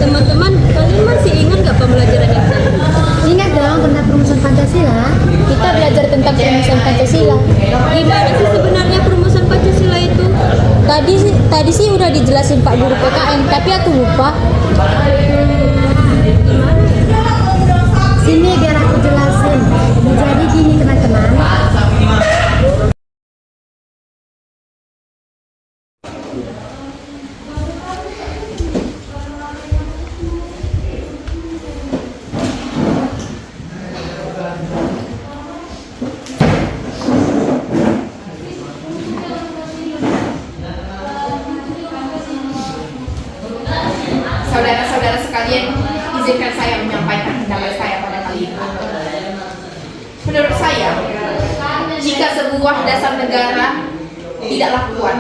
Teman-teman, kalian masih ingat nggak pembelajaran yang tadi? Ingat dong tentang perumusan Pancasila. Kita belajar tentang perumusan Pancasila. Gimana sih sebenarnya perumusan Pancasila itu? Tadi sih udah dijelasin Pak Guru PKN, tapi aku lupa. Sini biar aku jelasin. Jadi gini teman-teman. Saudara-saudara sekalian, izinkan saya menyampaikan pendapat saya pada kali ini. Menurut saya, jika sebuah dasar negara tidaklah kuat,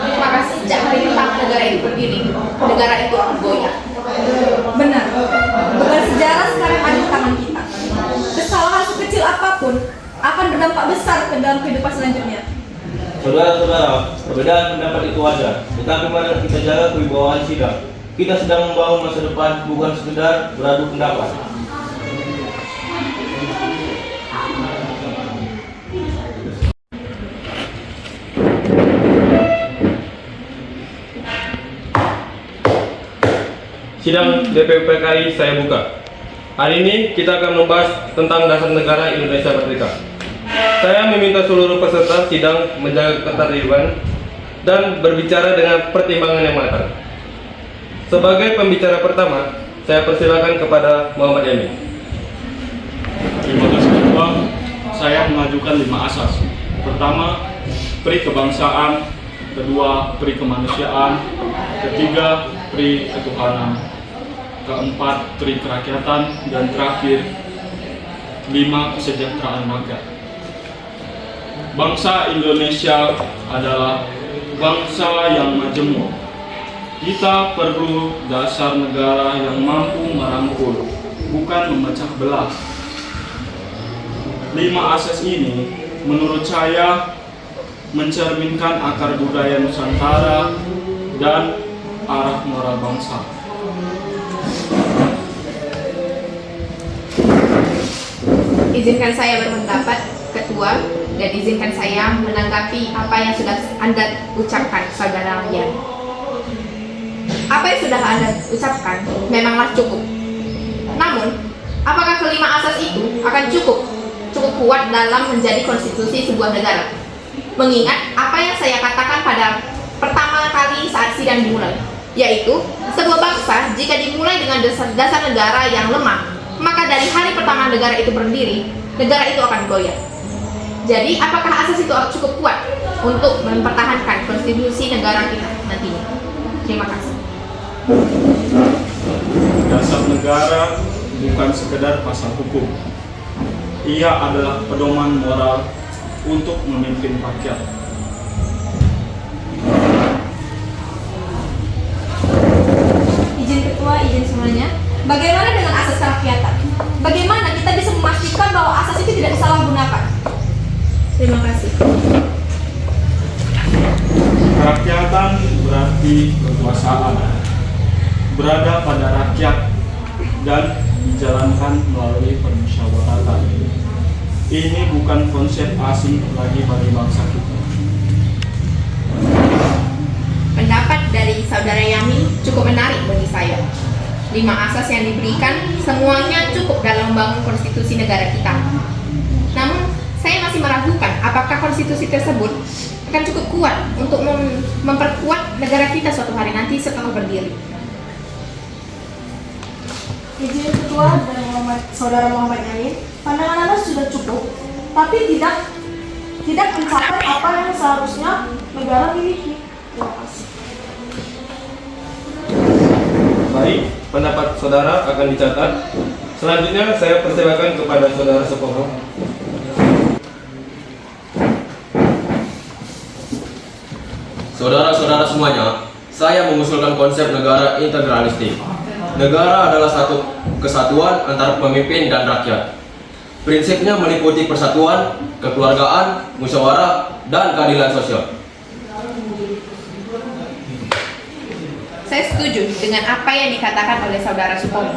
maka sejak hari pertama negara itu berdiri, negara itu akan goyah. Benar, beban sejarah sekarang ada di tangan kita. Kesalahan sekecil apapun akan berdampak besar ke dalam kehidupan selanjutnya. Saudara-saudara, perbedaan pendapat itu ada, tetapi mari kita jaga kewibawaan sidang. Kita sedang membangun masa depan, bukan sekedar beradu pendapat. Sidang DPPKI saya buka. Hari ini kita akan membahas tentang dasar negara Indonesia Merdeka. Saya meminta seluruh peserta sidang menjaga ketertiban dan berbicara dengan pertimbangan yang matang. Sebagai pembicara pertama, saya persilakan kepada Muhammad Yamin. Terima kasih Ketua. Saya mengajukan 5 asas. Pertama, pri kebangsaan. Kedua, pri kemanusiaan. Ketiga, pri ketuhanan. Keempat, pri kerakyatan. Dan terakhir, 5, kesejahteraan rakyat. Bangsa Indonesia adalah bangsa yang majemuk. Kita perlu dasar negara yang mampu merangkul, bukan memecah belah. 5 asas ini menurut saya mencerminkan akar budaya Nusantara dan arah moral bangsa. Izinkan saya berpendapat, Ketua, dan izinkan saya menanggapi apa yang sudah Anda ucapkan, Saudara Yan. Apa yang sudah Anda ucapkan memanglah cukup. Namun, apakah kelima asas itu akan cukup kuat dalam menjadi konstitusi sebuah negara? Mengingat apa yang saya katakan pada pertama kali saat sidang dimulai, yaitu sebuah bangsa jika dimulai dengan dasar negara yang lemah, maka dari hari pertama negara itu berdiri, negara itu akan goyah. Jadi, apakah asas itu cukup kuat untuk mempertahankan konstitusi negara kita nantinya? Terima kasih. Dasar negara bukan sekedar pasal hukum. Ia adalah pedoman moral untuk memimpin rakyat. Izin Ketua, izin semuanya. Bagaimana dengan asas kerakyatan? Bagaimana kita bisa memastikan bahwa asas itu tidak disalahgunakan? Terima kasih. Kerakyatan berarti kekuasaan, berada pada rakyat dan dijalankan melalui permusyawaratan. Ini bukan konsep asing lagi bagi bangsa kita. Pendapat dari Saudara Yamin cukup menarik bagi saya. 5 asas yang diberikan semuanya cukup dalam membangun konstitusi negara kita. Namun, saya masih meragukan apakah konstitusi tersebut akan cukup kuat untuk memperkuat negara kita suatu hari nanti setelah berdiri. Izin Ketua dan Saudara Muhammad Yamin, pandangan Anda sudah cukup, tapi tidak mencapai apa yang seharusnya negara miliki. Terima kasih. Baik, pendapat saudara akan dicatat. Selanjutnya saya persilakan kepada saudara Supomo. Saudara-saudara semuanya, saya mengusulkan konsep negara integralistik. Negara adalah satu kesatuan antara pemimpin dan rakyat. Prinsipnya meliputi persatuan, kekeluargaan, musyawarah, dan keadilan sosial. saya setuju dengan apa yang dikatakan oleh saudara Supomo.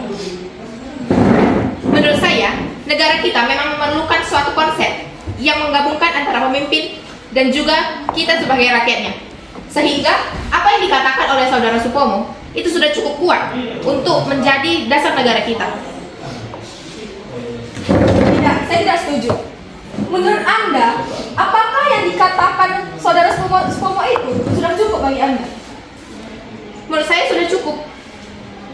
Menurut saya, negara kita memang memerlukan suatu konsep yang menggabungkan antara pemimpin dan juga kita sebagai rakyatnya. Sehingga apa yang dikatakan oleh saudara Supomo itu sudah cukup kuat untuk menjadi dasar negara kita. Tidak, saya tidak setuju. Menurut Anda, apakah yang dikatakan saudara Supomo itu sudah cukup bagi Anda? Menurut saya sudah cukup.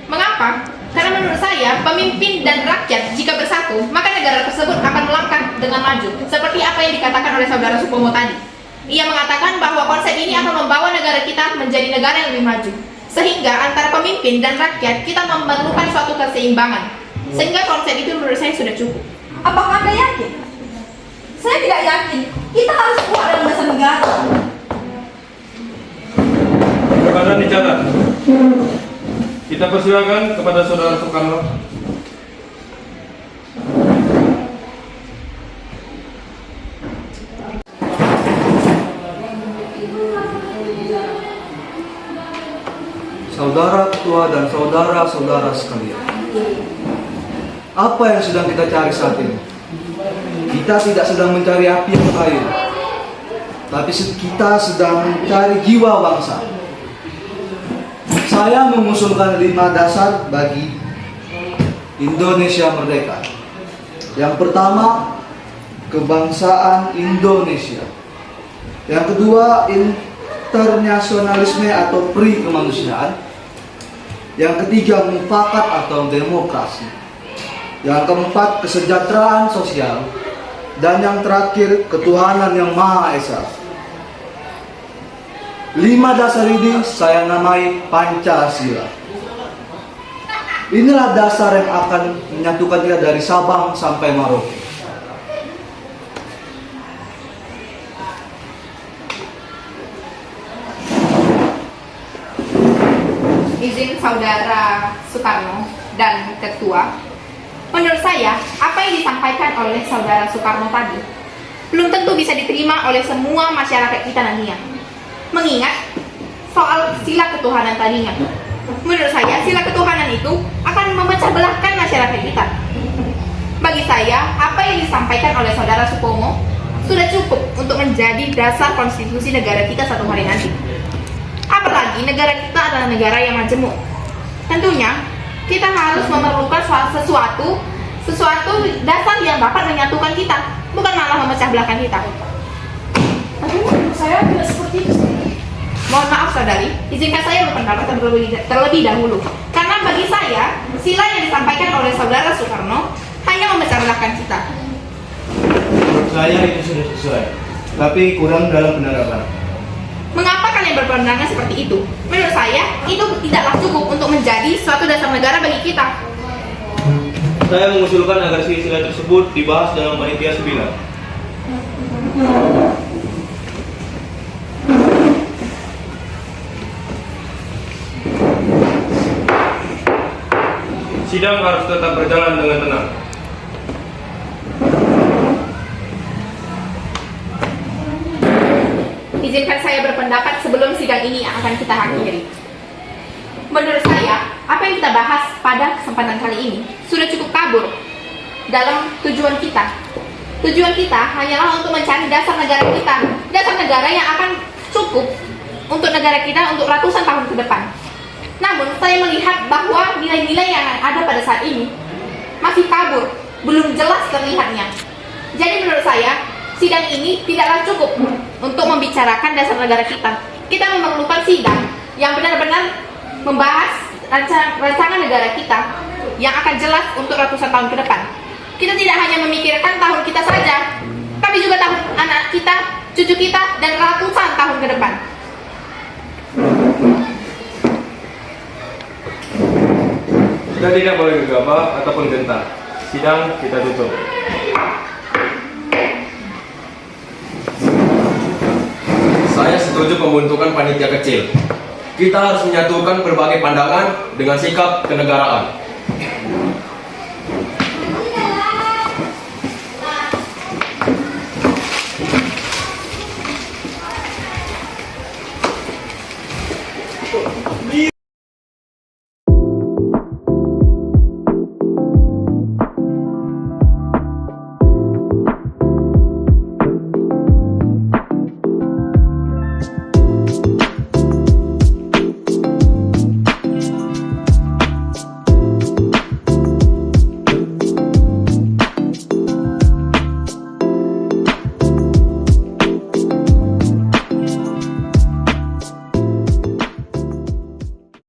Mengapa? Karena menurut saya, pemimpin dan rakyat jika bersatu, maka negara tersebut akan melangkah dengan maju. Seperti apa yang dikatakan oleh saudara Supomo tadi. Ia mengatakan bahwa konsep ini akan membawa negara kita menjadi negara yang lebih maju. Sehingga antara pemimpin dan rakyat kita memerlukan suatu keseimbangan. Sehingga konsep itu menurut saya sudah cukup. Apakah Anda yakin? Saya tidak yakin. Kita harus kuat dalam dasar negara. Kepada dicatat. Kita persilakan kepada saudara Soekarno. Saudara Ketua dan saudara-saudara sekalian, apa yang sedang kita cari saat ini? Kita tidak sedang mencari api yang kayu, tapi kita sedang mencari jiwa bangsa. Saya mengusulkan 5 dasar bagi Indonesia merdeka. Yang pertama, kebangsaan Indonesia. Yang kedua, internasionalisme atau pri kemanusiaan. Yang ketiga, mufakat atau demokrasi. Yang keempat, kesejahteraan sosial. Dan yang terakhir, ketuhanan yang Maha Esa. 5 dasar ini saya namai Pancasila. Inilah dasar yang akan menyatukan kita dari Sabang sampai Merauke. Izin saudara Soekarno dan Ketua, menurut saya apa yang disampaikan oleh saudara Soekarno tadi belum tentu bisa diterima oleh semua masyarakat kita nantinya. Mengingat soal sila ketuhanan tadinya, menurut saya sila ketuhanan itu akan memecah belahkan masyarakat kita. Bagi saya, apa yang disampaikan oleh saudara Supomo sudah cukup untuk menjadi dasar konstitusi negara kita satu hari nanti. Apalagi negara kita adalah negara yang majemuk. Tentunya kita harus memerlukan sesuatu dasar yang dapat menyatukan kita, bukan malah memecah belahkan kita. Tapi menurut saya tidak seperti itu. Mohon maaf saudari, izinkan saya berpendapat terlebih dahulu. Karena bagi saya, sila yang disampaikan oleh saudara Soekarno hanya memecah belahkan kita. Menurut saya itu sudah sesuai, tapi kurang dalam penerapan. Mengapa kalian berpandangan seperti itu? Menurut saya, itu tidaklah cukup untuk menjadi suatu dasar negara bagi kita. Saya mengusulkan agar sila tersebut dibahas dalam panitia 9. Sidang harus tetap berjalan dengan tenang. Izinkan saya berpendapat sebelum sidang ini akan kita akhiri. Menurut saya, apa yang kita bahas pada kesempatan kali ini sudah cukup kabur dalam tujuan kita. Tujuan kita hanyalah untuk mencari dasar negara kita, dasar negara yang akan cukup untuk negara kita untuk ratusan tahun ke depan. Namun, saya melihat bahwa nilai-nilai yang ada pada saat ini masih kabur, belum jelas terlihatnya. Jadi menurut saya, sidang ini tidaklah cukup untuk membicarakan dasar negara kita. Kita memerlukan sidang yang benar-benar membahas rancangan negara kita yang akan jelas untuk ratusan tahun ke depan. Kita tidak hanya memikirkan tahun kita saja, tapi juga tahun anak kita, cucu kita, dan ratusan tahun ke depan. Kita tidak boleh gegabah ataupun gentar. Sidang kita tutup. Saya setuju pembentukan panitia kecil. Kita harus menyatukan berbagai pandangan dengan sikap kenegaraan.